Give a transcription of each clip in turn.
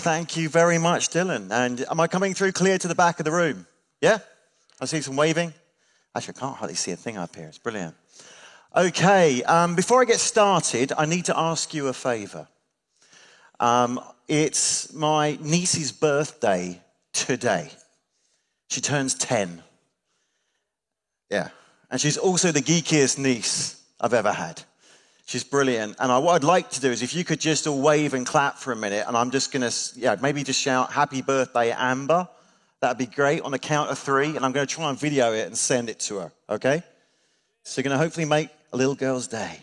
Thank you very much, Dylan. And am I coming through clear to the back of the room? Yeah? I see some waving. Actually, I can't hardly see a thing up here. It's brilliant. Okay, before I get started, I need to ask you a favor. It's my niece's birthday today. She turns 10. Yeah. And she's also the geekiest niece I've ever had. She's brilliant. And what I'd like to do is if you could just all wave and clap for a minute, and I'm just going to, maybe just shout, "Happy birthday, Amber." That'd be great on the count of 3. And I'm going to try and video it and send it to her, okay? So you're going to hopefully make a little girl's day.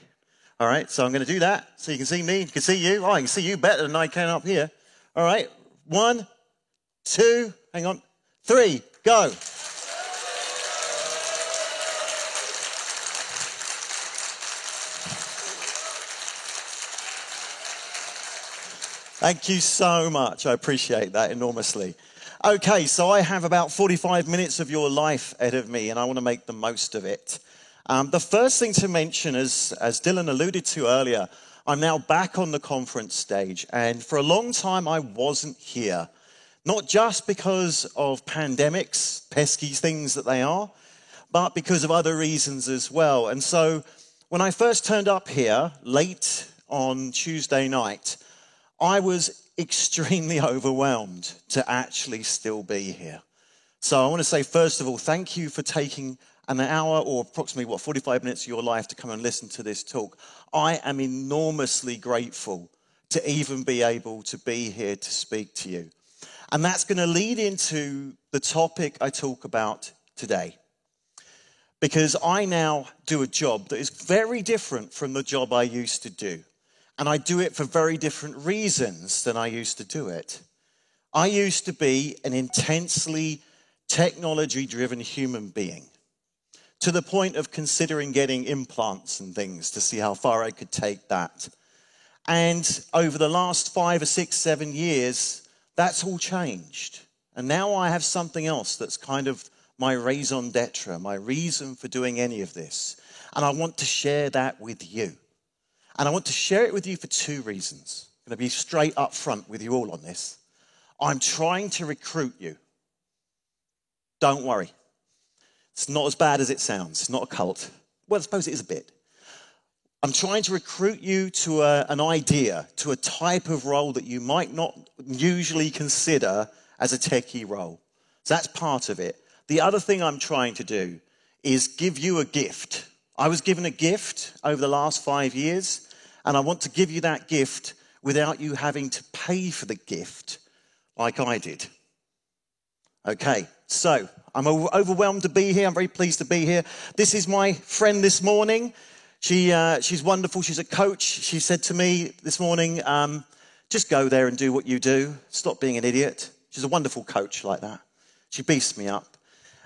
All right, so I'm going to do that so you can see me, you can see you. Oh, I can see you better than I can up here. All right, 1, 2, hang on, 3, go. Thank you so much. I appreciate that enormously. Okay, so I have about 45 minutes of your life ahead of me, and I want to make the most of it. The first thing to mention, as Dylan alluded to earlier, I'm now back on the conference stage, and for a long time I wasn't here. Not just because of pandemics, pesky things that they are, but because of other reasons as well. And so when I first turned up here late on Tuesday night, I was extremely overwhelmed to actually still be here. So I want to say, first of all, thank you for taking an hour or approximately, 45 minutes of your life to come and listen to this talk. I am enormously grateful to even be able to be here to speak to you. And that's going to lead into the topic I talk about today. Because I now do a job that is very different from the job I used to do. And I do it for very different reasons than I used to do it. I used to be an intensely technology-driven human being, to the point of considering getting implants and things to see how far I could take that. And over the last 5 or 6, 7 years, that's all changed. And now I have something else that's kind of my raison d'etre, my reason for doing any of this. And I want to share that with you. And I want to share it with you for 2 reasons. I'm going to be straight up front with you all on this. I'm trying to recruit you. Don't worry. It's not as bad as it sounds. It's not a cult. Well, I suppose it is a bit. I'm trying to recruit you to an idea, to a type of role that you might not usually consider as a techie role. So that's part of it. The other thing I'm trying to do is give you a gift. I was given a gift over the last 5 years, and I want to give you that gift without you having to pay for the gift like I did. Okay, so I'm overwhelmed to be here. I'm very pleased to be here. This is my friend this morning. She's wonderful. She's a coach. She said to me this morning, just go there and do what you do. Stop being an idiot. She's a wonderful coach like that. She beefs me up.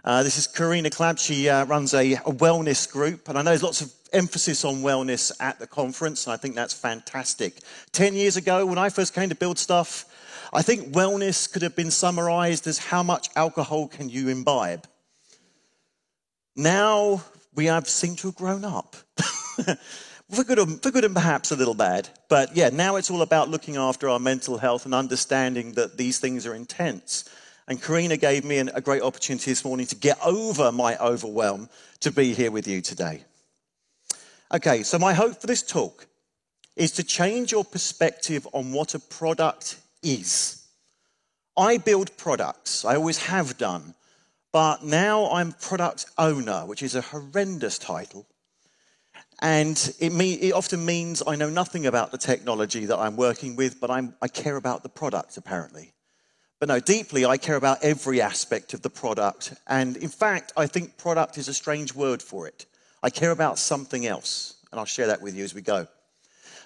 This is Karina Clabb. She runs a wellness group, and I know there's lots of emphasis on wellness at the conference, and I think that's fantastic. 10 years ago, when I first came to Build Stuff, I think wellness could have been summarized as how much alcohol can you imbibe. Now, we seem to have grown up. for good and perhaps a little bad. But yeah, now it's all about looking after our mental health and understanding that these things are intense. And Karina gave me a great opportunity this morning to get over my overwhelm to be here with you today. Okay, so my hope for this talk is to change your perspective on what a product is. I build products, I always have done, but now I'm product owner, which is a horrendous title. And it often means I know nothing about the technology that I'm working with, but I care about the product, apparently. But no, deeply, I care about every aspect of the product. And in fact, I think product is a strange word for it. I care about something else, and I'll share that with you as we go.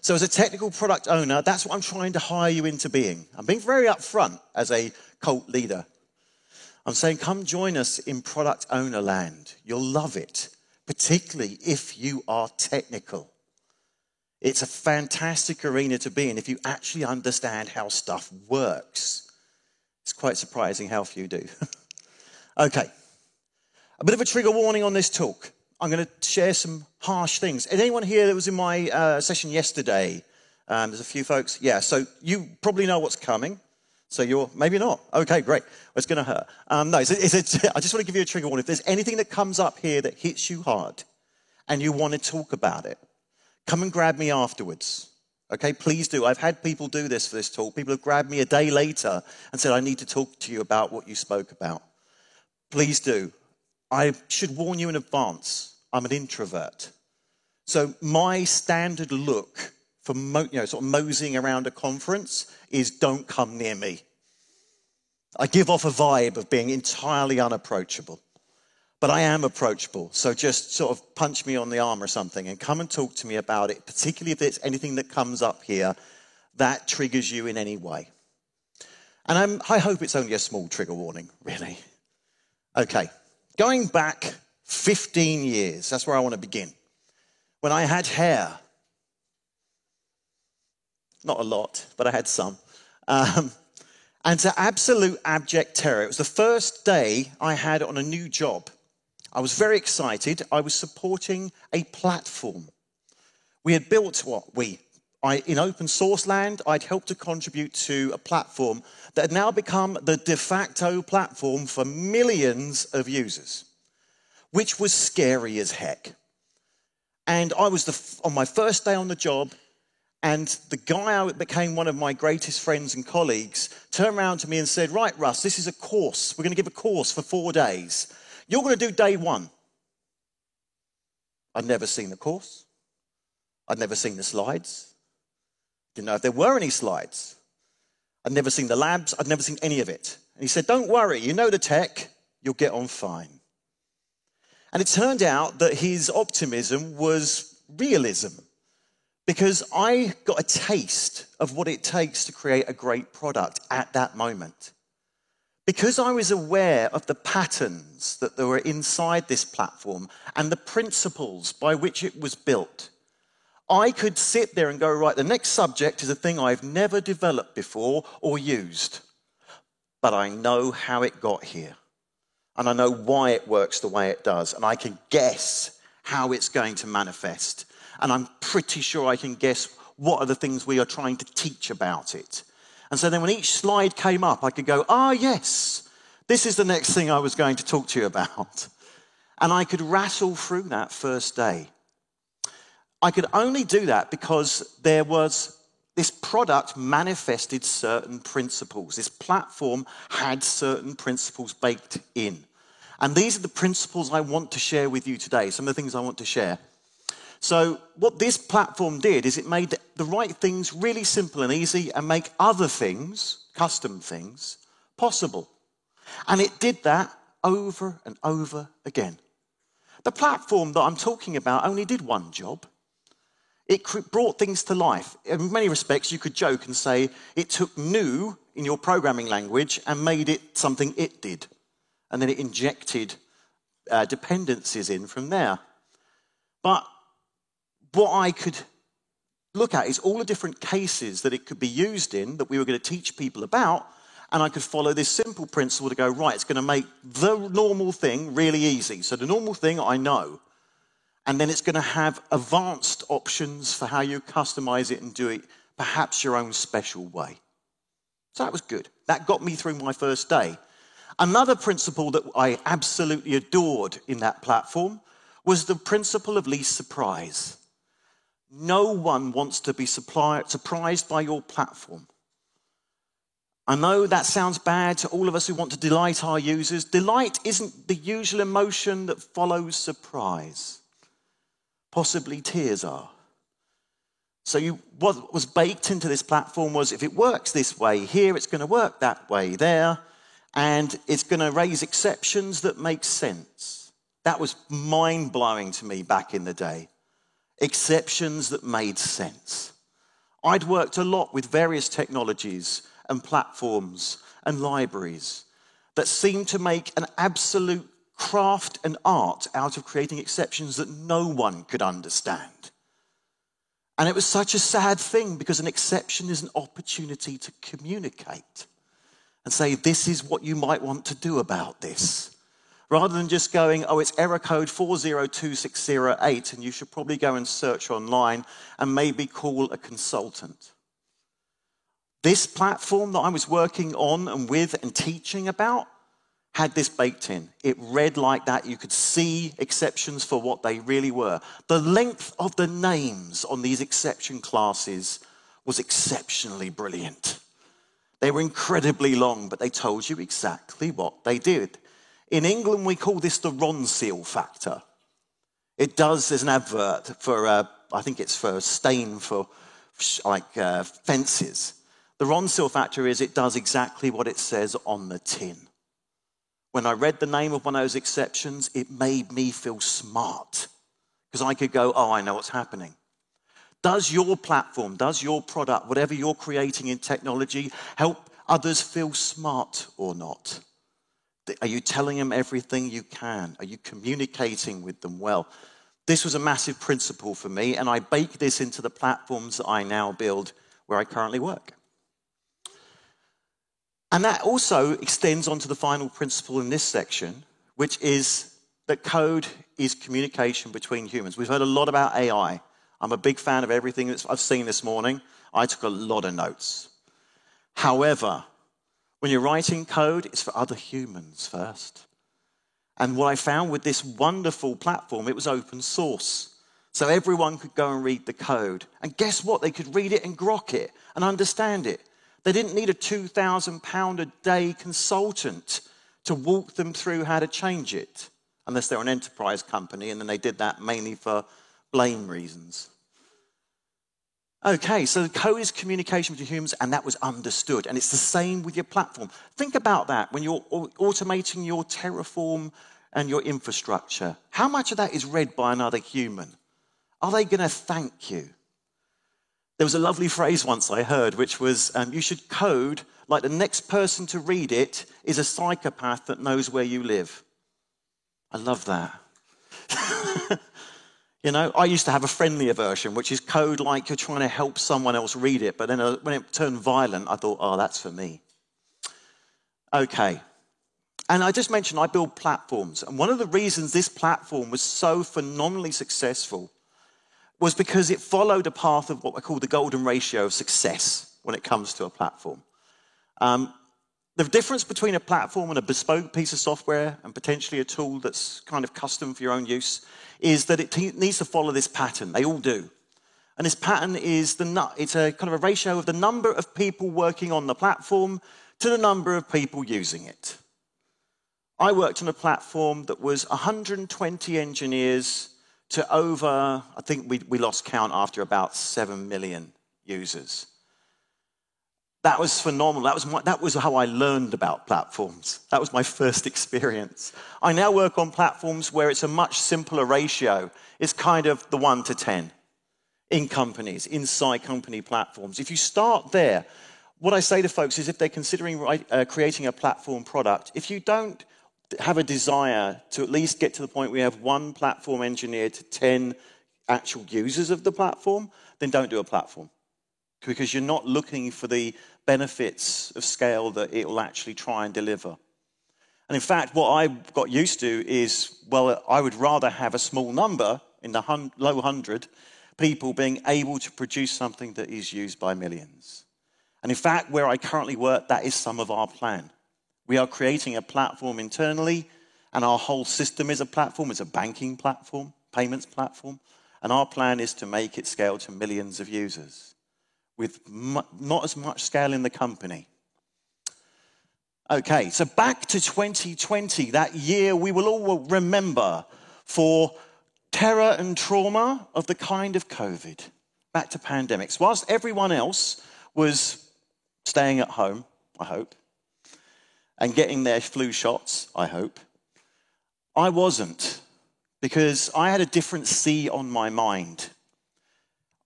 So as a technical product owner, that's what I'm trying to hire you into being. I'm being very upfront as a cult leader. I'm saying, come join us in product owner land. You'll love it, particularly if you are technical. It's a fantastic arena to be in if you actually understand how stuff works. It's quite surprising how few do. Okay, a bit of a trigger warning on this talk. I'm going to share some harsh things. Is anyone here that was in my session yesterday? There's a few folks. Yeah, so you probably know what's coming. So you're, maybe not. Okay, great. Well, it's going to hurt. No, I just want to give you a trigger warning. If there's anything that comes up here that hits you hard and you want to talk about it, come and grab me afterwards. Okay, please do. I've had people do this for this talk. People have grabbed me a day later and said, I need to talk to you about what you spoke about. Please do. I should warn you in advance. I'm an introvert. So my standard look for sort of moseying around a conference is don't come near me. I give off a vibe of being entirely unapproachable. But I am approachable, so just sort of punch me on the arm or something and come and talk to me about it, particularly if there's anything that comes up here that triggers you in any way. And I hope it's only a small trigger warning, really. Okay, going back 15 years, that's where I want to begin. When I had hair. Not a lot, but I had some. And to absolute abject terror. It was the first day I had on a new job. I was very excited. I was supporting a platform. We had built in open source land, I'd helped to contribute to a platform that had now become the de facto platform for millions of users, which was scary as heck. And I was on my first day on the job, and the guy who became one of my greatest friends and colleagues turned around to me and said, right, Russ, this is a course. We're going to give a course for 4 days. You're going to do day 1. I'd never seen the course. I'd never seen the slides. Didn't know if there were any slides. I'd never seen the labs. I'd never seen any of it. And he said, don't worry, you know the tech. You'll get on fine. And it turned out that his optimism was realism, because I got a taste of what it takes to create a great product at that moment. Because I was aware of the patterns that were inside this platform and the principles by which it was built, I could sit there and go, right, the next subject is a thing I've never developed before or used, but I know how it got here. And I know why it works the way it does. And I can guess how it's going to manifest. And I'm pretty sure I can guess what are the things we are trying to teach about it. And so then when each slide came up, I could go, yes, this is the next thing I was going to talk to you about. And I could rattle through that first day. I could only do that because there was this product manifested certain principles. This platform had certain principles baked in. And these are the principles I want to share with you today, some of the things I want to share. So what this platform did is it made the right things really simple and easy and make other things, custom things, possible. And it did that over and over again. The platform that I'm talking about only did one job. It brought things to life. In many respects, you could joke and say it took new in your programming language and made it something it did. And then it injected dependencies in from there. But what I could look at is all the different cases that it could be used in that we were going to teach people about, and I could follow this simple principle to go, right, it's going to make the normal thing really easy. So the normal thing I know, and then it's going to have advanced options for how you customize it and do it perhaps your own special way. So that was good. That got me through my first day. Another principle that I absolutely adored in that platform was the principle of least surprise. No one wants to be surprised by your platform. I know that sounds bad to all of us who want to delight our users. Delight isn't the usual emotion that follows surprise. Possibly tears are. So what was baked into this platform was if it works this way here, it's going to work that way there, and it's going to raise exceptions that make sense. That was mind-blowing to me back in the day. Exceptions that made sense. I'd worked a lot with various technologies and platforms and libraries that seemed to make an absolute craft and art out of creating exceptions that no one could understand. And it was such a sad thing because an exception is an opportunity to communicate and say, this is what you might want to do about this. Rather than just going, it's error code 402608 and you should probably go and search online and maybe call a consultant. This platform that I was working on and with and teaching about had this baked in. It read like that. You could see exceptions for what they really were. The length of the names on these exception classes was exceptionally brilliant. They were incredibly long, but they told you exactly what they did. In England, we call this the Ronseal factor. It does, there's an advert for, I think it's for stain for fences. The Ronseal factor is it does exactly what it says on the tin. When I read the name of one of those exceptions, it made me feel smart because I could go, oh, I know what's happening. Does your platform, does your product, whatever you're creating in technology, help others feel smart or not? Are you telling them everything you can? Are you communicating with them well? This was a massive principle for me, and I bake this into the platforms that I now build where I currently work. And that also extends onto the final principle in this section, which is that code is communication between humans. We've heard a lot about AI. I'm a big fan of everything that I've seen this morning. I took a lot of notes. However, when you're writing code, it's for other humans first. And what I found with this wonderful platform, it was open source. So everyone could go and read the code. And guess what? They could read it and grok it and understand it. They didn't need a £2,000 a day consultant to walk them through how to change it, unless they're an enterprise company, and then they did that mainly for blame reasons. Okay, so the code is communication between humans, and that was understood. And it's the same with your platform. Think about that when you're automating your Terraform and your infrastructure. How much of that is read by another human? Are they going to thank you? There was a lovely phrase once I heard, which was, you should code like the next person to read it is a psychopath that knows where you live. I love that. You know, I used to have a friendlier version, which is code like you're trying to help someone else read it, but then when it turned violent, I thought, oh, that's for me. Okay. And I just mentioned I build platforms, and one of the reasons this platform was so phenomenally successful was because it followed a path of what I call the golden ratio of success when it comes to a platform. The difference between a platform and a bespoke piece of software and potentially a tool that's kind of custom for your own use is that it needs to follow this pattern. They all do. And this pattern is it's a kind of a ratio of the number of people working on the platform to the number of people using it. I worked on a platform that was 120 engineers to over, I think we lost count after about 7 million users. That was phenomenal. That was how I learned about platforms. That was my first experience. I now work on platforms where it's a much simpler ratio. It's kind of the 1 to 10 in companies, inside company platforms. If you start there, what I say to folks is if they're considering creating a platform product, if you don't have a desire to at least get to the point where you have 1 platform engineer to 10 actual users of the platform, then don't do a platform. Because you're not looking for the benefits of scale that it will actually try and deliver. And in fact, what I got used to is, well, I would rather have a small number in the low 100 people being able to produce something that is used by millions. And in fact, where I currently work, that is some of our plan. We are creating a platform internally, and our whole system is a platform. It's a banking platform, payments platform. And our plan is to make it scale to millions of users with not as much scale in the company. Okay, so back to 2020, that year we will all remember for terror and trauma of the kind of COVID. Back to pandemics. Whilst everyone else was staying at home, I hope, and getting their flu shots, I hope, I wasn't, because I had a different C on my mind.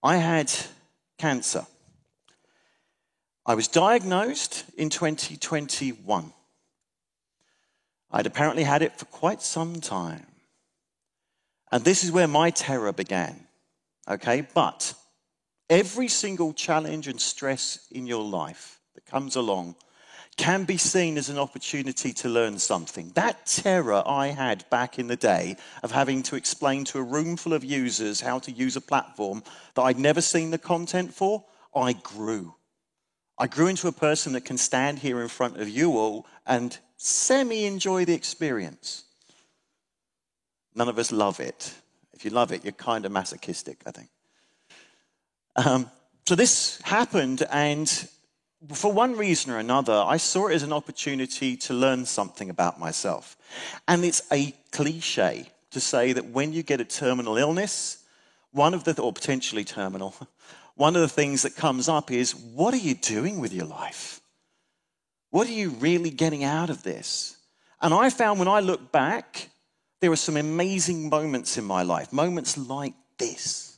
I had cancer. I was diagnosed in 2021. I'd apparently had it for quite some time. And this is where my terror began, okay? But every single challenge and stress in your life that comes along can be seen as an opportunity to learn something. That terror I had back in the day of having to explain to a room full of users how to use a platform that I'd never seen the content for, I grew. I grew into a person that can stand here in front of you all and semi-enjoy the experience. None of us love it. If you love it, you're kind of masochistic, I think. So this happened, and for one reason or another, I saw it as an opportunity to learn something about myself. And it's a cliche to say that when you get a terminal illness, or potentially terminal, one of the things that comes up is, what are you doing with your life? What are you really getting out of this? And I found when I look back, there were some amazing moments in my life, moments like this.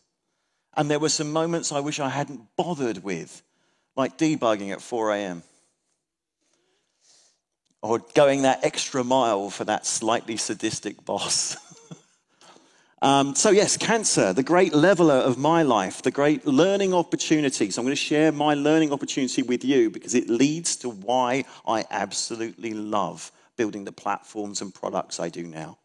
And there were some moments I wish I hadn't bothered with, like debugging at 4 a.m. or going that extra mile for that slightly sadistic boss. So yes, cancer, the great leveler of my life, the great learning opportunity. So I'm going to share my learning opportunity with you because it leads to why I absolutely love building the platforms and products I do now.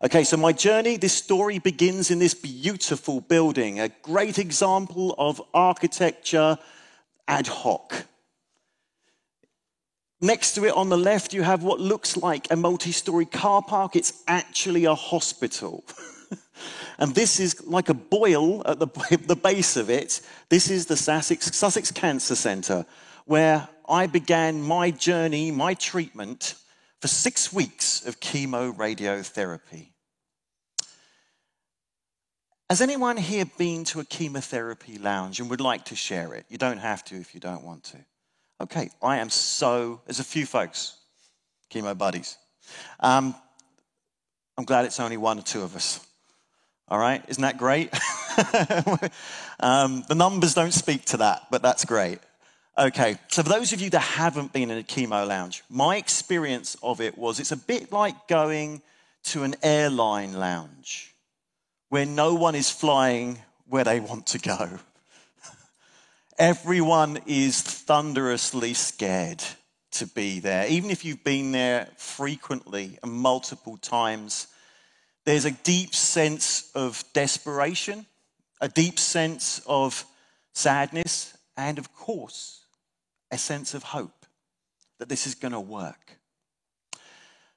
Okay, so my journey, this story begins in this beautiful building, a great example of architecture ad hoc. Next to it on the left, you have what looks like a multi-story car park. It's actually a hospital. And this is like a boil at the base of it. This is the Sussex Cancer Centre, where I began my journey, my treatment, for 6 weeks of chemoradiotherapy. Has anyone here been to a chemotherapy lounge and would like to share it? You don't have to if you don't want to. Okay, there's a few folks, chemo buddies. I'm glad it's only one or two of us. All right, isn't that great? The numbers don't speak to that, but that's great. Okay, so for those of you that haven't been in a chemo lounge, my experience of it was it's a bit like going to an airline lounge where no one is flying where they want to go. Everyone is thunderously scared to be there. Even if you've been there frequently and multiple times, there's a deep sense of desperation, a deep sense of sadness, and of course, a sense of hope that this is going to work.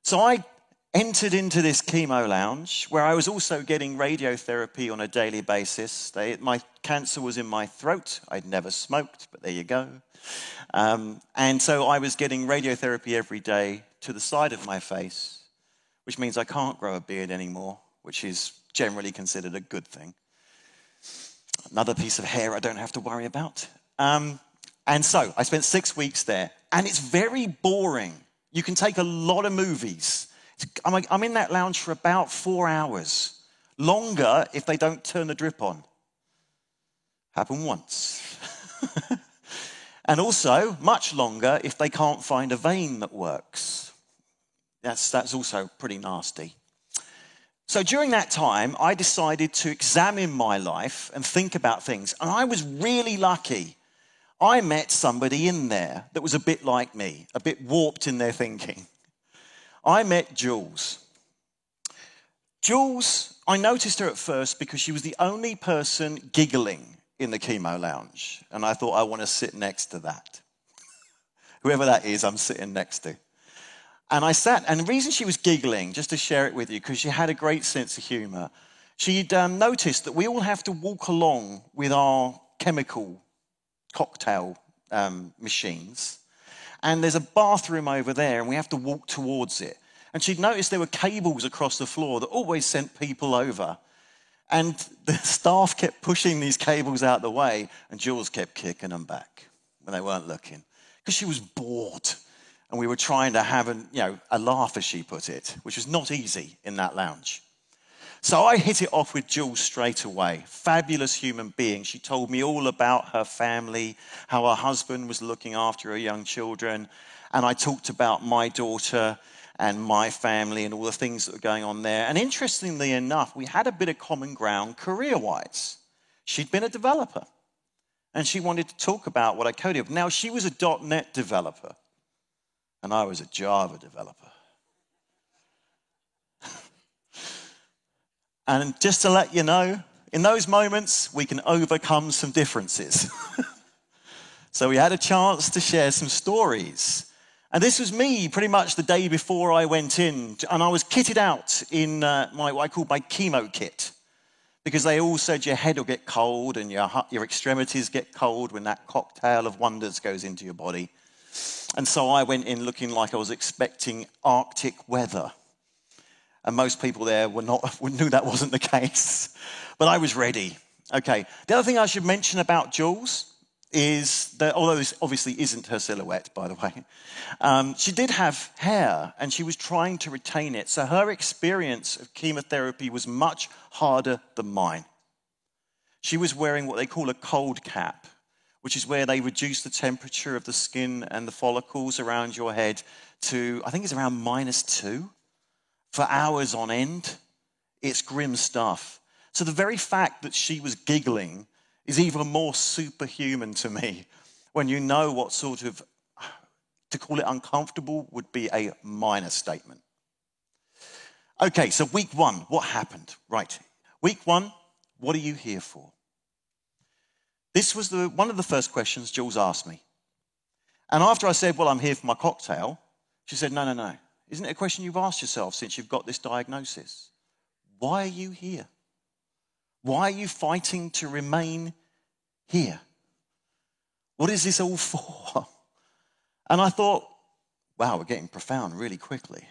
So I entered into this chemo lounge where I was also getting radiotherapy on a daily basis. My cancer was in my throat. I'd never smoked, but there you go. And so I was getting radiotherapy every day to the side of my face, which means I can't grow a beard anymore, which is generally considered a good thing. Another piece of hair I don't have to worry about. And so I spent 6 weeks there, and it's very boring. You can take a lot of movies. I'm in that lounge for about 4 hours. Longer if they don't turn the drip on. Happened once. And also, much longer if they can't find a vein that works. That's also pretty nasty. So during that time, I decided to examine my life and think about things. And I was really lucky. I met somebody in there that was a bit like me, a bit warped in their thinking. I met Jules. Jules, I noticed her at first because she was the only person giggling in the chemo lounge. And I thought, I want to sit next to that. Whoever that is, I'm sitting next to. And I sat, and the reason she was giggling, just to share it with you, because she had a great sense of humor, she'd noticed that we all have to walk along with our chemical cocktail machines. And there's a bathroom over there, and we have to walk towards it. And she'd noticed there were cables across the floor that always sent people over. And the staff kept pushing these cables out the way, and Jules kept kicking them back when they weren't looking. Because she was bored. And we were trying to have a laugh, as she put it, which was not easy in that lounge. So I hit it off with Jules straight away. Fabulous human being. She told me all about her family, how her husband was looking after her young children. And I talked about my daughter and my family and all the things that were going on there. And interestingly enough, we had a bit of common ground career-wise. She'd been a developer. And she wanted to talk about what I coded. Now, she was a .NET developer. And I was a Java developer. And just to let you know, in those moments, we can overcome some differences. So we had a chance to share some stories. And this was me pretty much the day before I went in. And I was kitted out in what I call my chemo kit. Because they all said your head will get cold and your extremities get cold when that cocktail of wonders goes into your body. And so I went in looking like I was expecting Arctic weather. And most people there knew that wasn't the case. But I was ready. Okay. The other thing I should mention about Jules is that, although this obviously isn't her silhouette, by the way, she did have hair and she was trying to retain it. So her experience of chemotherapy was much harder than mine. She was wearing what they call a cold cap, which is where they reduce the temperature of the skin and the follicles around your head to, I think it's around -2 for hours on end. It's grim stuff. So the very fact that she was giggling is even more superhuman to me when you know what sort of, to call it uncomfortable would be a minor statement. Okay, so week 1, what happened? Right, week 1, what are you here for? This was one of the first questions Jules asked me. And after I said, well, I'm here for my cocktail, she said, no. Isn't it a question you've asked yourself since you've got this diagnosis? Why are you here? Why are you fighting to remain here? What is this all for? And I thought, wow, we're getting profound really quickly.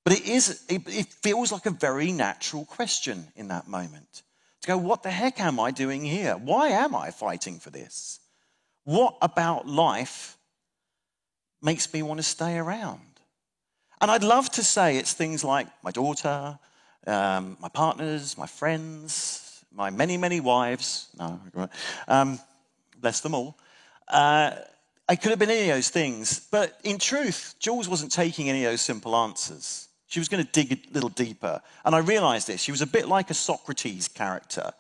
But it feels like a very natural question in that moment. To go, what the heck am I doing here? Why am I fighting for this? What about life makes me want to stay around? And I'd love to say it's things like my daughter, my partners, my friends, my many, many wives. No, bless them all. I could have been any of those things. But in truth, Jules wasn't taking any of those simple answers. She was going to dig a little deeper. And I realized this. She was a bit like a Socrates character.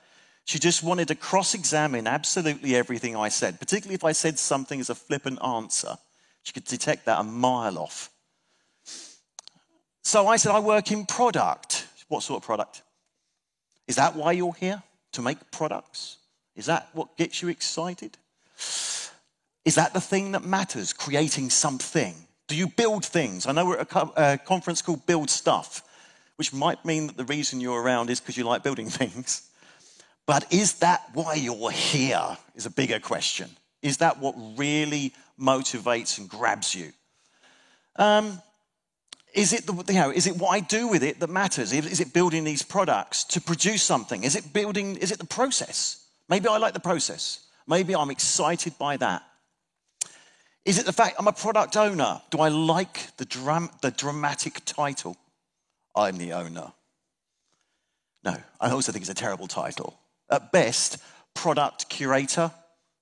She just wanted to cross-examine absolutely everything I said, particularly if I said something as a flippant answer. She could detect that a mile off. So I said, I work in product. What sort of product? Is that why you're here? To make products? Is that what gets you excited? Is that the thing that matters, creating something? Do you build things? I know we're at a conference called Build Stuff, which might mean that the reason you're around is because you like building things. But is that why you're here is a bigger question. Is that what really motivates and grabs you? Is it what I do with it that matters? Is it building these products to produce something? Is it the process? Maybe I like the process. Maybe I'm excited by that. Is it the fact I'm a product owner? Do I like the dramatic title? I'm the owner. No, I also think it's a terrible title. At best, product curator,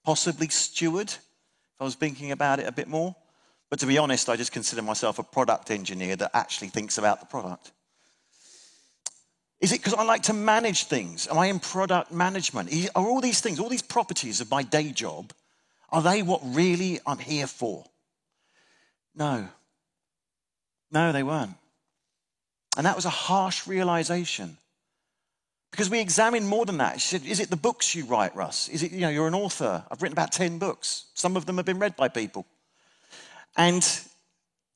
possibly steward, if I was thinking about it a bit more. But to be honest, I just consider myself a product engineer that actually thinks about the product. Is it because I like to manage things? Am I in product management? Are all these things, all these properties of my day job, are they what really I'm here for? No. No, they weren't. And that was a harsh realization. Because we examined more than that. She said, is it the books you write, Russ? Is it, you're an author. I've written about 10 books. Some of them have been read by people. And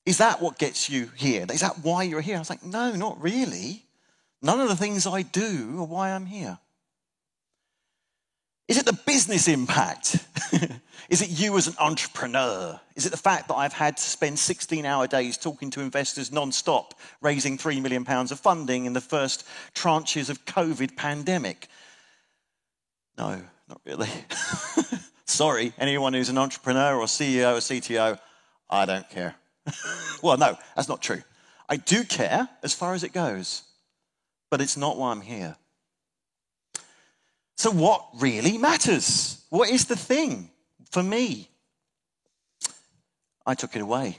is that what gets you here? Is that why you're here? I was like, no, not really. None of the things I do are why I'm here. Is it the business impact? Is it you as an entrepreneur? Is it the fact that I've had to spend 16-hour days talking to investors non-stop, raising £3 million of funding in the first tranches of COVID pandemic? No, not really. Sorry, anyone who's an entrepreneur or CEO or CTO, I don't care. Well, no, that's not true. I do care as far as it goes, but it's not why I'm here. So what really matters? What is the thing for me? I took it away.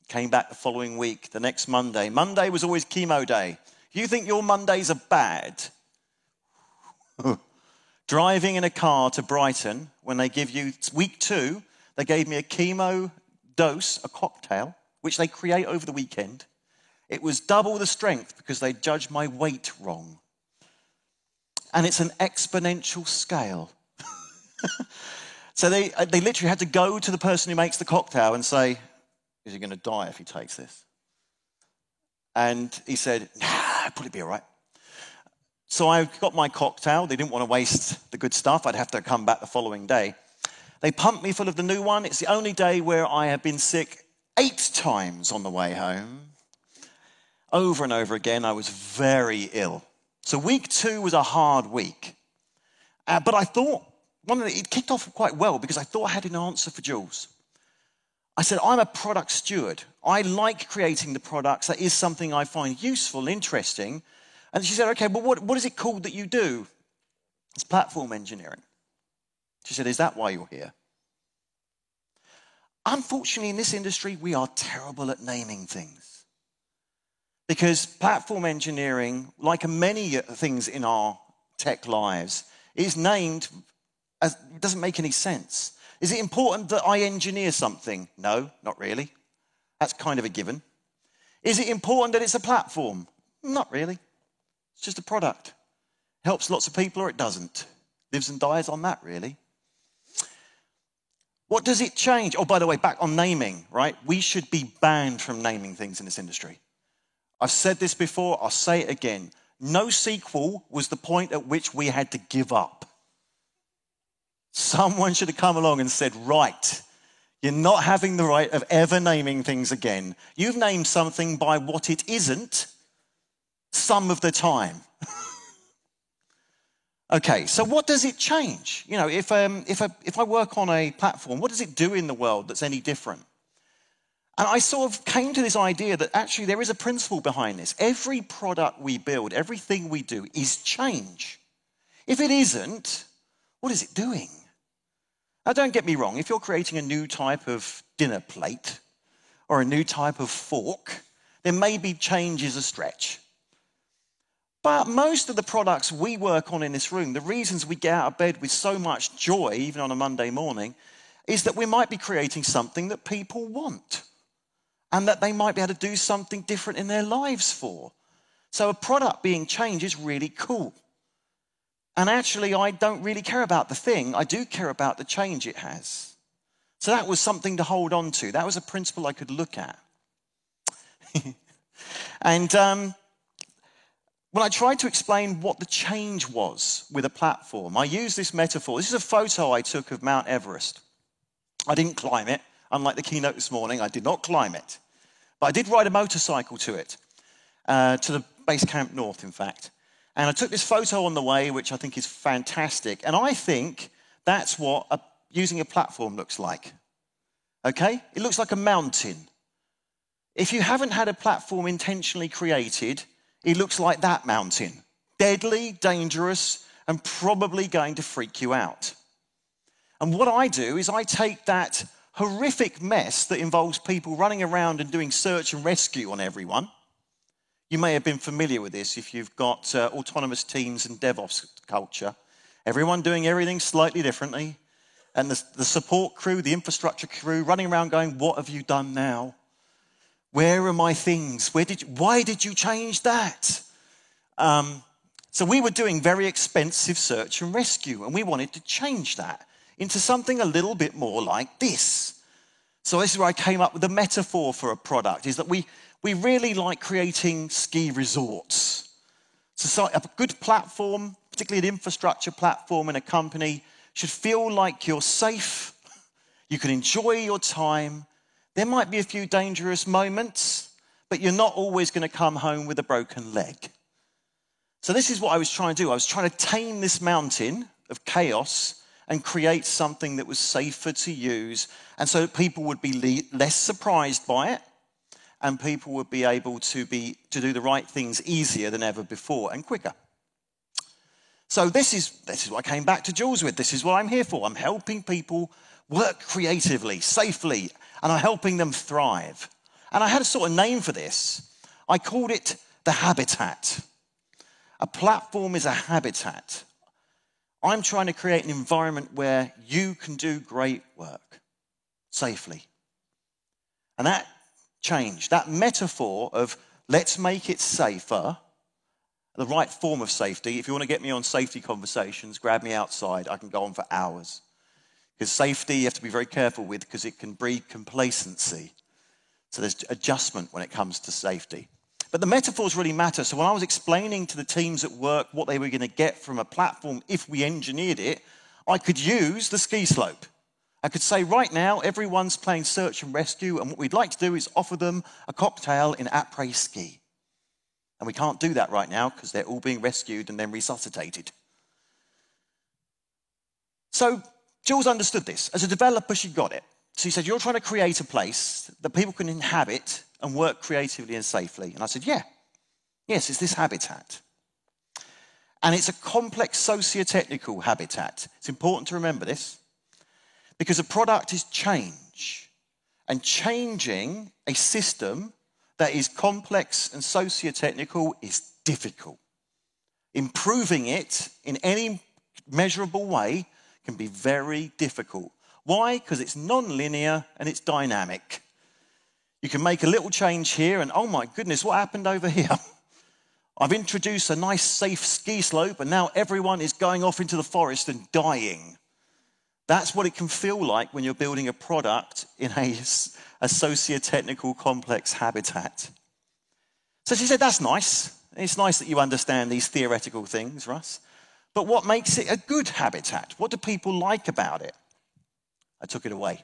Came back the following week, the next Monday. Monday was always chemo day. You think your Mondays are bad? Driving in a car to Brighton, when they give you, week 2, they gave me a chemo dose, a cocktail, which they create over the weekend. It was double the strength because they judged my weight wrong. And it's an exponential scale. So they literally had to go to the person who makes the cocktail and say, is he going to die if he takes this? And he said, nah, probably be all right. So I got my cocktail. They didn't want to waste the good stuff. I'd have to come back the following day. They pumped me full of the new one. It's the only day where I have been sick 8 times on the way home. Over and over again, I was very ill. So week 2 was a hard week. But I thought, it kicked off quite well because I thought I had an answer for Jules. I said, I'm a product steward. I like creating the products. That is something I find useful, interesting. And she said, okay, but what is it called that you do? It's platform engineering. She said, is that why you're here? Unfortunately, in this industry, we are terrible at naming things. Because platform engineering, like many things in our tech lives, is named as it doesn't make any sense. Is it important that I engineer something? No, not really. That's kind of a given. Is it important that it's a platform? Not really. It's just a product. Helps lots of people or it doesn't. Lives and dies on that, really. What does it change? Oh, by the way, back on naming, right? We should be banned from naming things in this industry. I've said this before, I'll say it again. NoSQL was the point at which we had to give up. Someone should have come along and said, right, you're not having the right of ever naming things again. You've named something by what it isn't some of the time. Okay, so what does it change? You know, if I work on a platform, what does it do in the world that's any different? And I sort of came to this idea that actually there is a principle behind this. Every product we build, everything we do is change. If it isn't, what is it doing? Now, don't get me wrong. If you're creating a new type of dinner plate or a new type of fork, then maybe change is a stretch. But most of the products we work on in this room, the reasons we get out of bed with so much joy, even on a Monday morning, is that we might be creating something that people want and that they might be able to do something different in their lives for. So a product being changed is really cool. And actually, I don't really care about the thing. I do care about the change it has. So that was something to hold on to. That was a principle I could look at. And when I tried to explain what the change was with a platform, I used this metaphor. This is a photo I took of Mount Everest. I didn't climb it. Unlike the keynote this morning, I did not climb it. But I did ride a motorcycle to it, to the base camp north, in fact. And I took this photo on the way, which I think is fantastic. And I think that's what using a platform looks like. Okay? It looks like a mountain. If you haven't had a platform intentionally created, it looks like that mountain. Deadly, dangerous, and probably going to freak you out. And what I do is I take that horrific mess that involves people running around and doing search and rescue on everyone. You may have been familiar with this if you've got autonomous teams and DevOps culture. Everyone doing everything slightly differently. And the support crew, the infrastructure crew, running around going, what have you done now? Where are my things? Why did you change that? So we were doing very expensive search and rescue, and we wanted to change that into something a little bit more like this. So this is where I came up with the metaphor for a product, is that we really like creating ski resorts. So a good platform, particularly an infrastructure platform in a company, should feel like you're safe, you can enjoy your time. There might be a few dangerous moments, but you're not always going to come home with a broken leg. So this is what I was trying to do. I was trying to tame this mountain of chaos and create something that was safer to use, and so that people would be less surprised by it, and people would be able to do the right things easier than ever before and quicker. So this is what I came back to Jules with. This is what I'm here for. I'm helping people work creatively, safely, and I'm helping them thrive. And I had a sort of name for this. I called it the habitat. A platform is a habitat. I'm trying to create an environment where you can do great work safely. And that change, that metaphor of let's make it safer, the right form of safety. If you want to get me on safety conversations, grab me outside. I can go on for hours. Because safety you have to be very careful with because it can breed complacency. So there's adjustment when it comes to safety. But the metaphors really matter. So when I was explaining to the teams at work what they were going to get from a platform if we engineered it, I could use the ski slope. I could say right now everyone's playing search and rescue, and what we'd like to do is offer them a cocktail in après-ski. And we can't do that right now because they're all being rescued and then resuscitated. So Jules understood this. As a developer, she got it. So he said, you're trying to create a place that people can inhabit and work creatively and safely. And I said, yes, it's this habitat. And it's a complex socio-technical habitat. It's important to remember this because a product is change. And changing a system that is complex and socio-technical is difficult. Improving it in any measurable way can be very difficult. Why? Because it's non-linear and it's dynamic. You can make a little change here and, oh my goodness, what happened over here? I've introduced a nice safe ski slope and now everyone is going off into the forest and dying. That's what it can feel like when you're building a product in a socio-technical complex habitat. So she said, that's nice. It's nice that you understand these theoretical things, Russ. But what makes it a good habitat? What do people like about it? I took it away.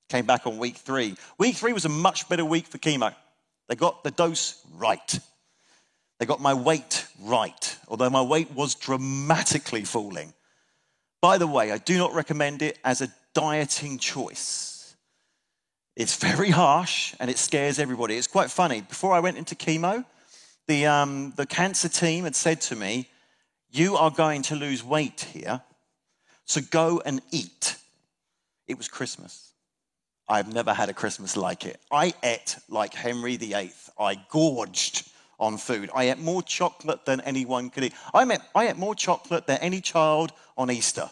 Came back on week 3. Week 3 was a much better week for chemo. They got the dose right. They got my weight right, although my weight was dramatically falling. By the way, I do not recommend it as a dieting choice. It's very harsh and it scares everybody. It's quite funny. Before I went into chemo, the cancer team had said to me, you are going to lose weight here, so go and eat. It was Christmas. I've never had a Christmas like it. I ate like Henry VIII. I gorged on food. I ate more chocolate than anyone could eat. I ate more chocolate than any child on Easter.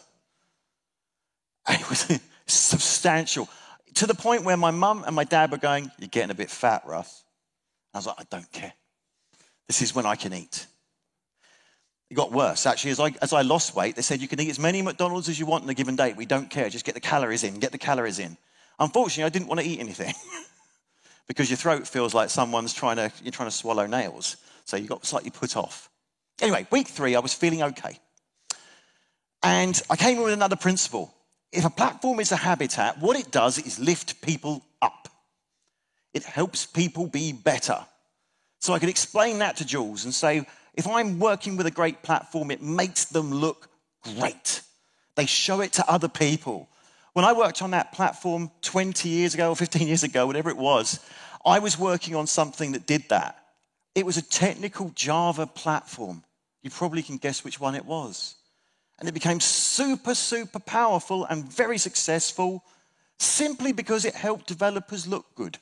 And it was substantial. To the point where my mum and my dad were going, you're getting a bit fat, Russ. I was like, I don't care. This is when I can eat. It got worse. Actually, as I lost weight, they said you can eat as many McDonald's as you want on a given day. We don't care. Just get the calories in. Get the calories in. Unfortunately, I didn't want to eat anything because your throat feels like you're trying to swallow nails. So you got slightly put off. Anyway, week 3, I was feeling okay. And I came in with another principle. If a platform is a habitat, what it does is lift people up. It helps people be better. So I could explain that to Jules and say, if I'm working with a great platform, it makes them look great. They show it to other people. When I worked on that platform 20 years ago or 15 years ago, whatever it was, I was working on something that did that. It was a technical Java platform. You probably can guess which one it was. And it became super, super powerful and very successful simply because it helped developers look good.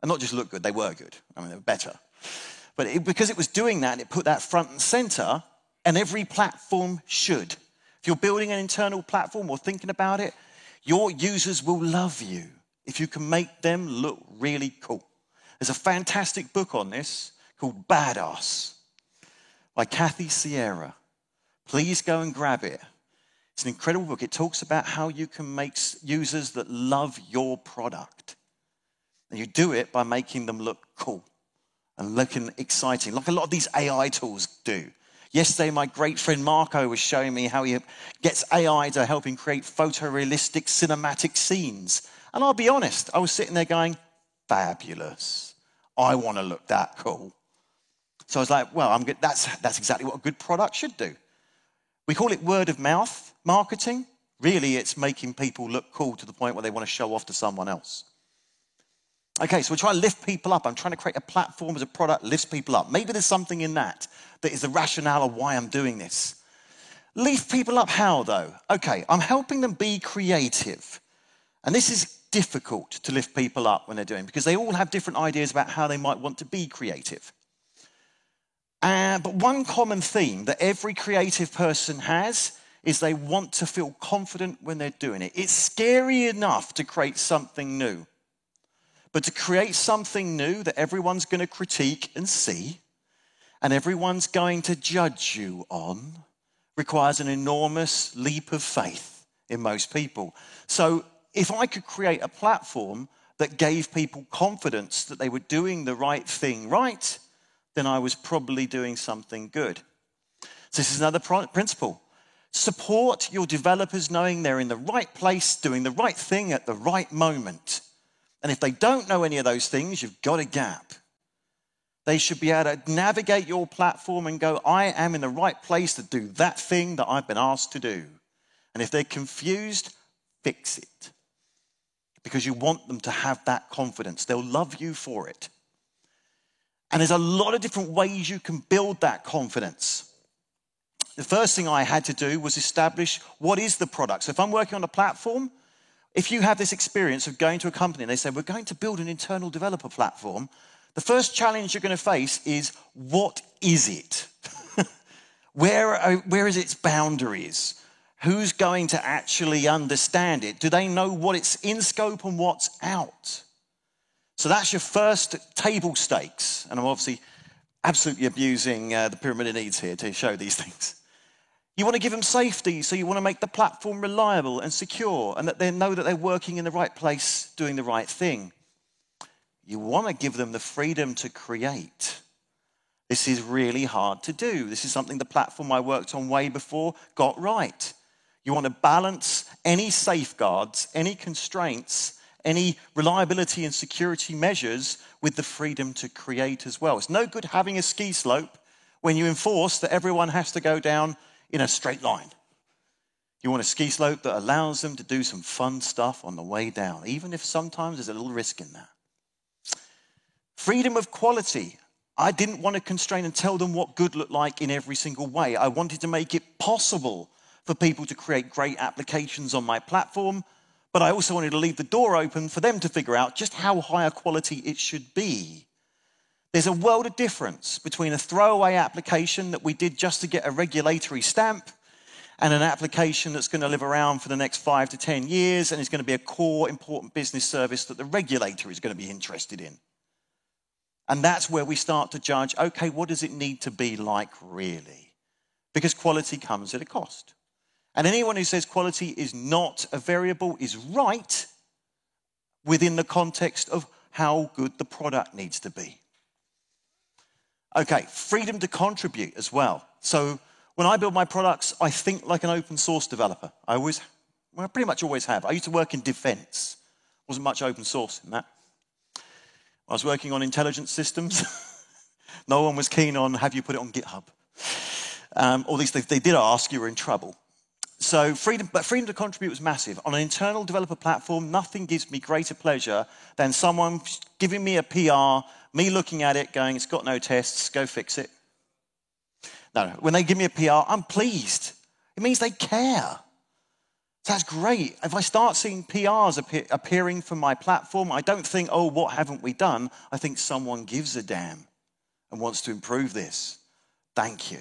And not just look good, they were good. I mean, they were better. But because it was doing that, it put that front and center, and every platform should. If you're building an internal platform or thinking about it, your users will love you if you can make them look really cool. There's a fantastic book on this called Badass by Kathy Sierra. Please go and grab it. It's an incredible book. It talks about how you can make users that love your product. And you do it by making them look cool and looking exciting, like a lot of these AI tools do. Yesterday, my great friend Marco was showing me how he gets AI to help him create photorealistic cinematic scenes. And I'll be honest, I was sitting there going, fabulous. I want to look that cool. So I was like, well, that's exactly what a good product should do. We call it word of mouth marketing. Really, it's making people look cool to the point where they want to show off to someone else. Okay, so we're trying to lift people up. I'm trying to create a platform as a product that lifts people up. Maybe there's something in that is the rationale of why I'm doing this. Lift people up how, though? Okay, I'm helping them be creative. And this is difficult to lift people up when they're doing, because they all have different ideas about how they might want to be creative. But one common theme that every creative person has is they want to feel confident when they're doing it. It's scary enough to create something new. But to create something new that everyone's going to critique and see, and everyone's going to judge you on, requires an enormous leap of faith in most people. So if I could create a platform that gave people confidence that they were doing the right thing right, then I was probably doing something good. So this is another principle. Support your developers knowing they're in the right place, doing the right thing at the right moment. And if they don't know any of those things, you've got a gap. They should be able to navigate your platform and go, I am in the right place to do that thing that I've been asked to do. And if they're confused, fix it. Because you want them to have that confidence. They'll love you for it. And there's a lot of different ways you can build that confidence. The first thing I had to do was establish what is the product. So if I'm working on a platform, if you have this experience of going to a company and they say, we're going to build an internal developer platform, the first challenge you're going to face is, what is it? Where is its boundaries? Who's going to actually understand it? Do they know what it's in scope and what's out? So that's your first table stakes. And I'm obviously absolutely abusing the pyramid of needs here to show these things. You want to give them safety, so you want to make the platform reliable and secure and that they know that they're working in the right place, doing the right thing. You want to give them the freedom to create. This is really hard to do. This is something the platform I worked on way before got right. You want to balance any safeguards, any constraints, any reliability and security measures with the freedom to create as well. It's no good having a ski slope when you enforce that everyone has to go down in a straight line. You want a ski slope that allows them to do some fun stuff on the way down, even if sometimes there's a little risk in that. Freedom of quality. I didn't want to constrain and tell them what good looked like in every single way. I wanted to make it possible for people to create great applications on my platform, but I also wanted to leave the door open for them to figure out just how high a quality it should be. There's a world of difference between a throwaway application that we did just to get a regulatory stamp and an application that's going to live around for the next 5 to 10 years and is going to be a core important business service that the regulator is going to be interested in. And that's where we start to judge, okay, what does it need to be like really? Because quality comes at a cost. And anyone who says quality is not a variable is right within the context of how good the product needs to be. Okay, freedom to contribute as well. So when I build my products, I think like an open source developer. I pretty much always have. I used to work in defense. Wasn't much open source in that. I was working on intelligence systems. No one was keen on, have you put it on GitHub? All these things, they did ask, you were in trouble. So freedom to contribute was massive. On an internal developer platform, nothing gives me greater pleasure than someone giving me a PR, me looking at it going, it's got no tests, go fix it. No, when they give me a PR, I'm pleased. It means they care. So that's great. If I start seeing PRs appearing from my platform, I don't think, oh, what haven't we done? I think someone gives a damn and wants to improve this. Thank you.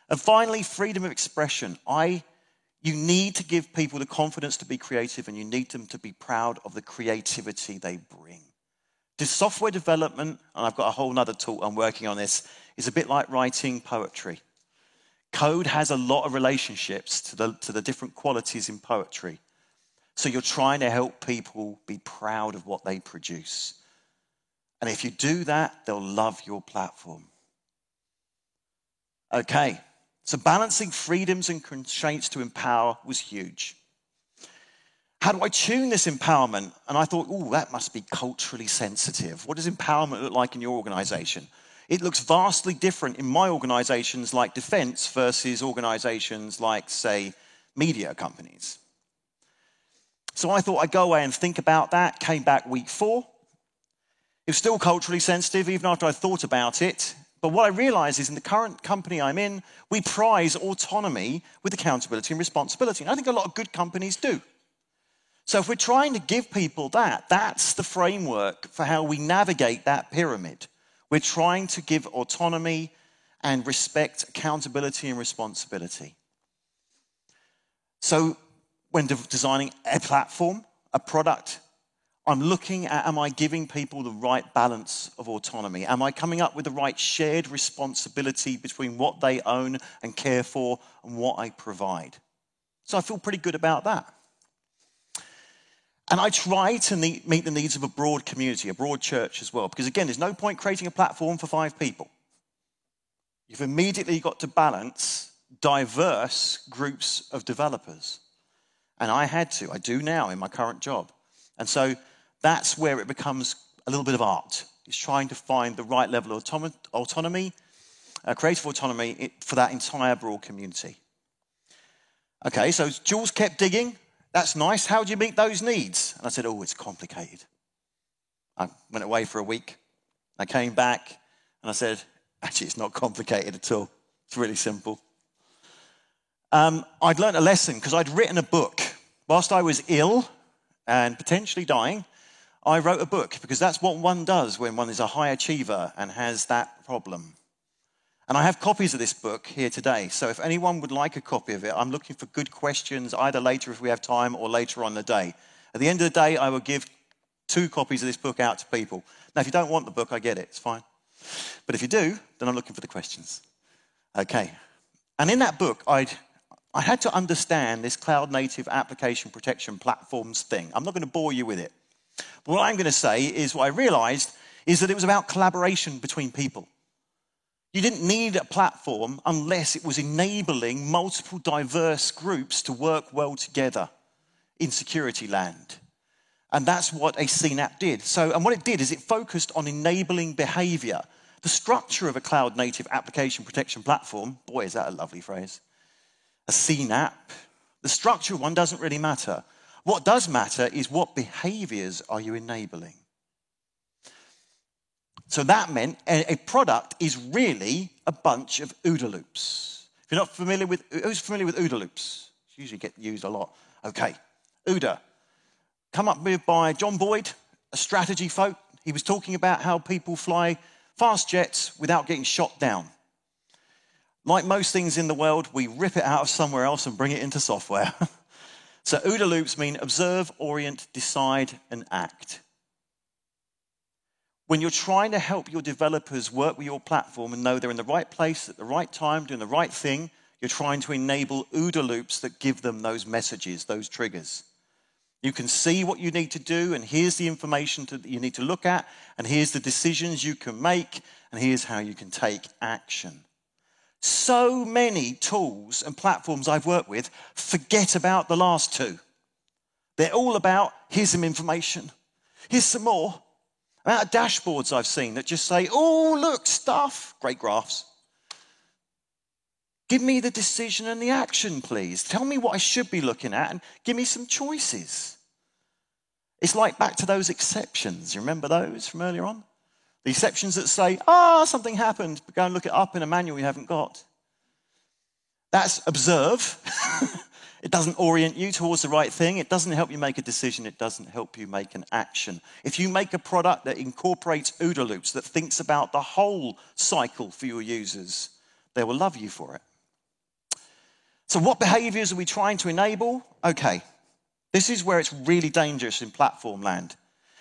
And finally, freedom of expression. You need to give people the confidence to be creative and you need them to be proud of the creativity they bring. The software development, and I've got a whole other talk I'm working on this, is a bit like writing poetry. Code has a lot of relationships to the different qualities in poetry. So you're trying to help people be proud of what they produce. And if you do that, they'll love your platform. Okay, so balancing freedoms and constraints to empower was huge. How do I tune this empowerment? And I thought, oh, that must be culturally sensitive. What does empowerment look like in your organization? It looks vastly different in my organizations like defense versus organizations like, say, media companies. So I thought I'd go away and think about that. Came back week 4. It was still culturally sensitive even after I thought about it. But what I realized is in the current company I'm in, we prize autonomy with accountability and responsibility. And I think a lot of good companies do. So if we're trying to give people that, that's the framework for how we navigate that pyramid. We're trying to give autonomy and respect, accountability and responsibility. So when designing a platform, a product, I'm looking at, am I giving people the right balance of autonomy? Am I coming up with the right shared responsibility between what they own and care for and what I provide? So I feel pretty good about that. And I try to meet the needs of a broad community, a broad church as well. Because again, there's no point creating a platform for 5 people. You've immediately got to balance diverse groups of developers. And I do now in my current job. And so that's where it becomes a little bit of art. It's trying to find the right level of autonomy, creative autonomy for that entire broad community. Okay, so Jules kept digging. That's nice. How do you meet those needs? And I said, oh, it's complicated. I went away for a week. I came back and I said, actually, it's not complicated at all. It's really simple. I'd learned a lesson because I'd written a book. Whilst I was ill and potentially dying, I wrote a book because that's what one does when one is a high achiever and has that problem. And I have copies of this book here today. So if anyone would like a copy of it, I'm looking for good questions, either later if we have time or later on the day. At the end of the day, I will give 2 copies of this book out to people. Now, if you don't want the book, I get it. It's fine. But if you do, then I'm looking for the questions. Okay. And in that book, I had to understand this cloud-native application protection platforms thing. I'm not going to bore you with it. But what I'm going to say is what I realized is that it was about collaboration between people. You didn't need a platform unless it was enabling multiple diverse groups to work well together in security land. And that's what a CNAPP did. And what it did is it focused on enabling behavior. The structure of a cloud-native application protection platform, boy, is that a lovely phrase, a CNAPP, the structure of one doesn't really matter. What does matter is what behaviors are you enabling. So that meant a product is really a bunch of OODA loops. If you're not familiar with, who's familiar with OODA loops? It's usually get used a lot. Okay, OODA, come up with by John Boyd, a strategy folk. He was talking about how people fly fast jets without getting shot down. Like most things in the world, we rip it out of somewhere else and bring it into software. So OODA loops mean observe, orient, decide, and act. When you're trying to help your developers work with your platform and know they're in the right place at the right time, doing the right thing, you're trying to enable OODA loops that give them those messages, those triggers. You can see what you need to do, and here's the information that you need to look at, and here's the decisions you can make, and here's how you can take action. So many tools and platforms I've worked with forget about the last 2. They're all about, here's some information, here's some more. Amount of dashboards I've seen that just say, oh, look, stuff, great graphs. Give me the decision and the action, please. Tell me what I should be looking at and give me some choices. It's like back to those exceptions. You remember those from earlier on? The exceptions that say, something happened, but go and look it up in a manual you haven't got. That's observe. It doesn't orient you towards the right thing. It doesn't help you make a decision. It doesn't help you make an action. If you make a product that incorporates OODA loops, that thinks about the whole cycle for your users, they will love you for it. So what behaviors are we trying to enable? Okay, this is where it's really dangerous in platform land,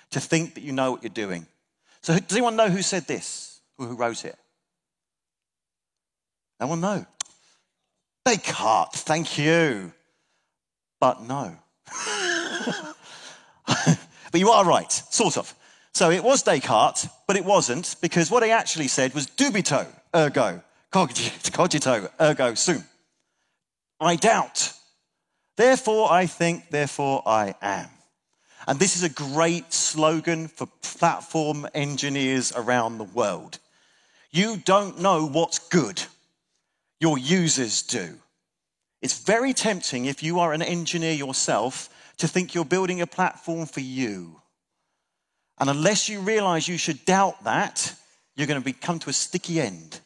to think that you know what you're doing. So does anyone know who said this, or who wrote it? No one knows. Descartes, thank you. But no. But you are right, sort of. So it was Descartes, but it wasn't, because what he actually said was dubito, ergo, cogito, ergo sum. I doubt. Therefore I think, therefore I am. And this is a great slogan for platform engineers around the world. You don't know what's good. Your users do. It's very tempting if you are an engineer yourself to think you're building a platform for you. And unless you realize you should doubt that, you're going to come to a sticky end.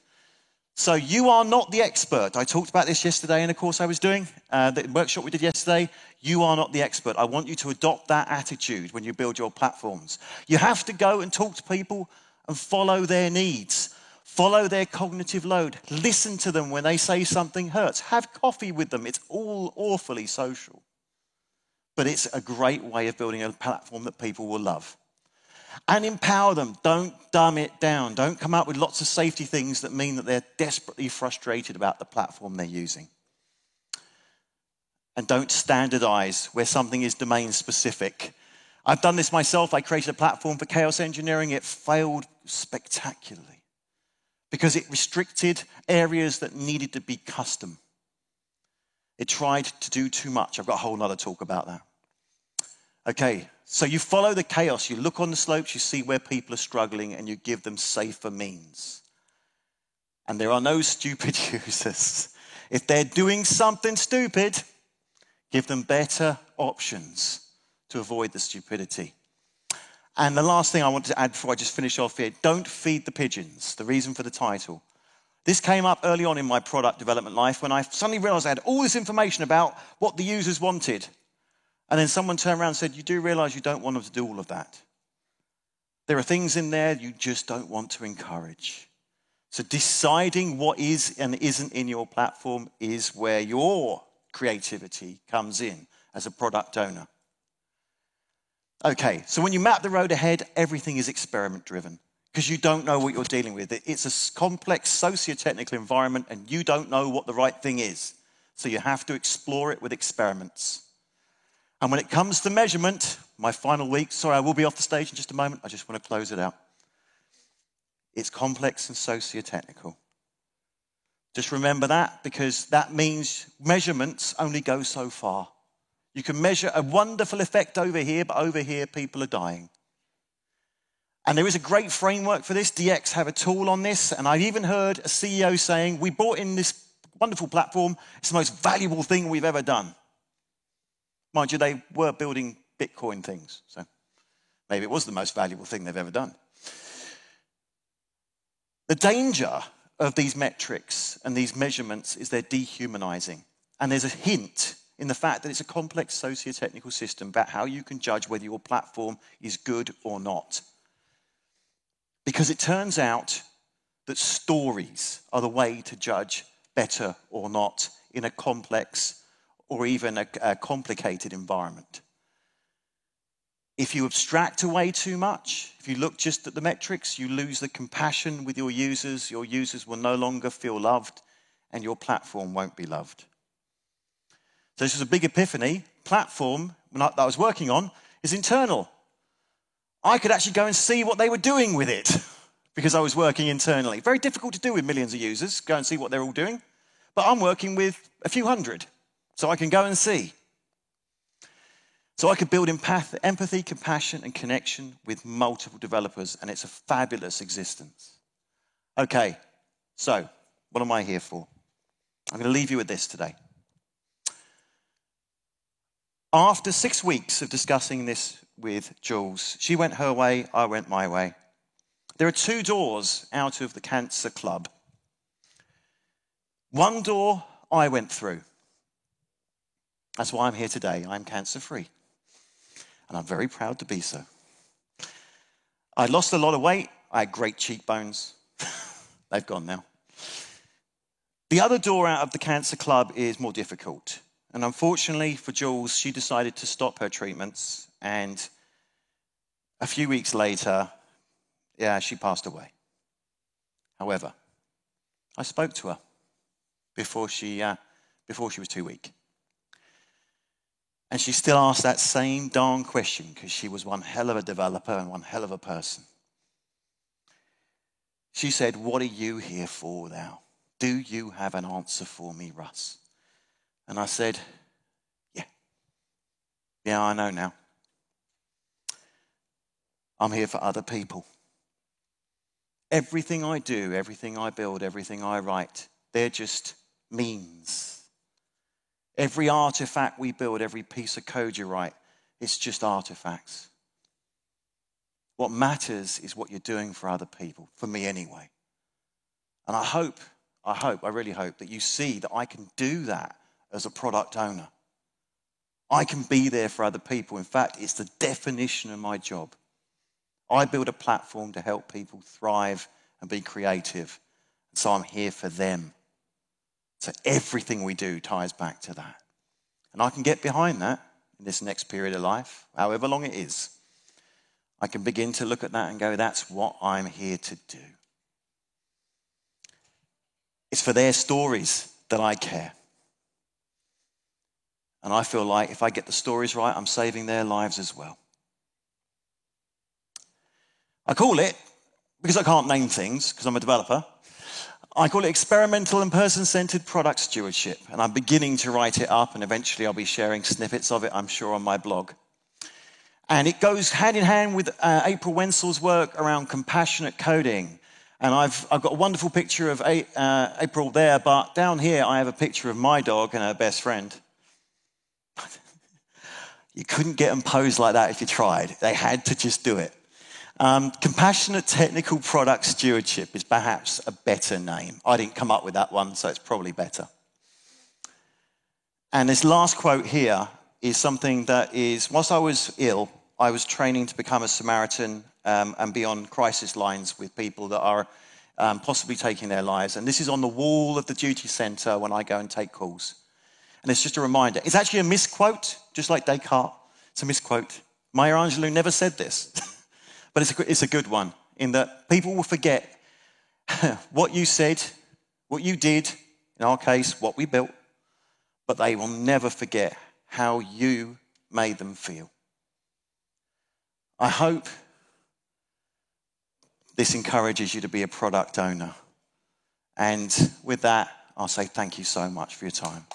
So you are not the expert. I talked about this yesterday in a course I was doing, the workshop we did yesterday. You are not the expert. I want you to adopt that attitude when you build your platforms. You have to go and talk to people and follow their needs. Follow their cognitive load. Listen to them when they say something hurts. Have coffee with them. It's all awfully social. But it's a great way of building a platform that people will love. And empower them. Don't dumb it down. Don't come up with lots of safety things that mean that they're desperately frustrated about the platform they're using. and don't standardize where something is domain specific. I've done this myself. I created a platform for chaos engineering. It failed spectacularly because it restricted areas that needed to be custom. It tried to do too much. I've got a whole nother talk about that. Okay, so you follow the chaos. You look on the slopes, you see where people are struggling, and you give them safer means. And there are no stupid users. If they're doing something stupid, give them better options to avoid the stupidity. And the last thing I want to add before I just finish off here, don't feed the pigeons, the reason for the title. This came up early on in my product development life when I suddenly realized I had all this information about what the users wanted. And then someone turned around and said, you do realize you don't want them to do all of that. There are things in there you just don't want to encourage. So deciding what is and isn't in your platform is where your creativity comes in as a product owner. Okay, so when you map the road ahead, everything is experiment driven because you don't know what you're dealing with. It's a complex socio-technical environment and you don't know what the right thing is. So you have to explore it with experiments. And when it comes to measurement, my final week, sorry, I will be off the stage in just a moment. I just want to close it out. It's complex and socio-technical. Just remember that because that means measurements only go so far. You can measure a wonderful effect over here, but over here people are dying. And there is a great framework for this. DX have a tool on this. And I've even heard a CEO saying, we brought in this wonderful platform. It's the most valuable thing we've ever done. Mind you, they were building Bitcoin things. So maybe it was the most valuable thing they've ever done. The danger of these metrics and these measurements is they're dehumanizing. And there's a hint in the fact that it's a complex socio-technical system about how you can judge whether your platform is good or not. Because it turns out that stories are the way to judge better or not in a complex or even a complicated environment. If you abstract away too much, if you look just at the metrics, you lose the compassion with your users will no longer feel loved, and your platform won't be loved. So this was a big epiphany. Platform that I was working on is internal. I could actually go and see what they were doing with it because I was working internally. Very difficult to do with millions of users, go and see what they're all doing. But I'm working with a few hundred, so I can go and see. So I could build empathy, compassion, and connection with multiple developers, and it's a fabulous existence. Okay, so what am I here for? I'm going to leave you with this today. After 6 weeks of discussing this with Jules, she went her way, I went my way. There are 2 doors out of the Cancer Club. One door I went through. That's why I'm here today. I'm cancer-free. And I'm very proud to be so. I lost a lot of weight. I had great cheekbones. They've gone now. The other door out of the Cancer Club is more difficult. And unfortunately for Jules, she decided to stop her treatments. And a few weeks later, she passed away. However, I spoke to her before she was too weak. And she still asked that same darn question because she was one hell of a developer and one hell of a person. She said, what are you here for now? Do you have an answer for me, Russ? And I said, yeah, I know now. I'm here for other people. Everything I do, everything I build, everything I write, they're just means. Every artifact we build, every piece of code you write, it's just artifacts. What matters is what you're doing for other people, for me anyway. And I really hope that you see that I can do that as a product owner. I can be there for other people. In fact, it's the definition of my job. I build a platform to help people thrive and be creative. So I'm here for them. So everything we do ties back to that. And I can get behind that in this next period of life, however long it is. I can begin to look at that and go, that's what I'm here to do. It's for their stories that I care. And I feel like if I get the stories right, I'm saving their lives as well. I call it, because I can't name things, because I'm a developer, I call it experimental and person-centered product stewardship. And I'm beginning to write it up, and eventually I'll be sharing snippets of it, I'm sure, on my blog. And it goes hand in hand with April Wenzel's work around compassionate coding. And I've got a wonderful picture of April there, but down here I have a picture of my dog and her best friend. You couldn't get them posed like that if you tried. They had to just do it. Compassionate technical product stewardship is perhaps a better name. I didn't come up with that one, so it's probably better. And this last quote here is something that is, whilst I was ill, I was training to become a Samaritan and be on crisis lines with people that are possibly taking their lives. And this is on the wall of the duty centre when I go and take calls. And it's just a reminder. It's actually a misquote, just like Descartes. It's a misquote. Maya Angelou never said this. But it's a good one, in that people will forget what you said, what you did, in our case, what we built, but they will never forget how you made them feel. I hope this encourages you to be a product owner. And with that, I'll say thank you so much for your time.